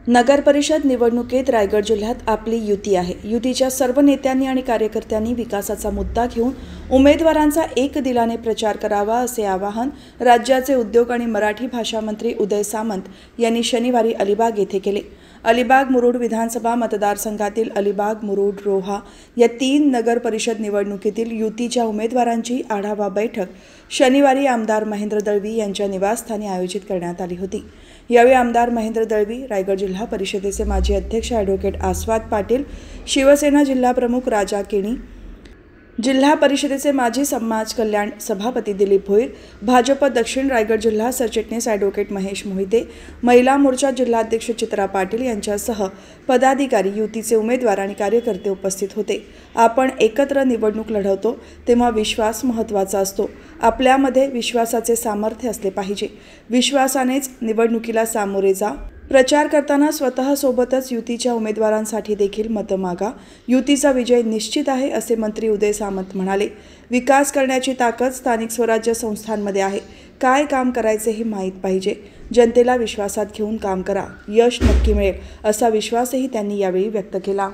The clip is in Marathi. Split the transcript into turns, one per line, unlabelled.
नगर परिषद निवडणुकीत रायगड जिल्ह्यात आपली युती आहे। युतीच्या सर्व नेत्यांनी आणि कार्यकर्त्यांनी विकासाचा मुद्दा घेऊन उमेदवारांचा एक दिलाने प्रचार करावा असे आवाहन राज्याचे उद्योग आणि मराठी भाषा मंत्री उदय सामंत यांनी शनिवारी अलिबाग येथे केले। अलिबाग मुरुड विधानसभा मतदारसंघातील अलिबाग, मुरुड, रोहा या 3 नगर परिषद निवडणुकीतील युतीच्या उमेदवारांची आढावा बैठक शनिवारी आमदार महेंद्र दळवी यांच्या निवासस्थानी आयोजित करण्यात आली होती। यावेळी आमदार महेंद्र दळवी, रायगड जिल्हा परिषदेचे माजी अध्यक्ष ॲडव्होकेट आस्वाद पाटील, शिवसेना जिल्हा प्रमुख राजा केणी, जिल्हा परिषदेचे माजी समाज कल्याण सभापती दिलीप भोईर, भाजप दक्षिण रायगड जिल्हा सरचिटणीस ॲडव्होकेट महेश मोहिते, महिला मोर्चा जिल्हाध्यक्ष चित्रा पाटील यांच्यासह पदाधिकारी, युतीचे उमेदवार आणि कार्यकर्ते उपस्थित होते। आपण एकत्र निवडणूक लढवतो तेव्हा विश्वास महत्त्वाचा असतो। आपल्यामध्ये विश्वासाचे सामर्थ्य असले पाहिजे। विश्वासानेच निवडणुकीला सामोरे जा। प्रचार करताना स्वतःसोबतच युतीच्या उमेदवारांसाठी देखील मतं मागा। युतीचा विजय निश्चित आहे असे मंत्री उदय सामंत म्हणाले। विकास करण्याची ताकद स्थानिक स्वराज्य संस्थांमध्ये आहे। काय काम करायचे हे माहीत पाहिजे। जनतेला विश्वासात घेऊन काम करा, यश नक्की मिळेल असा विश्वासही त्यांनी यावेळी व्यक्त केला।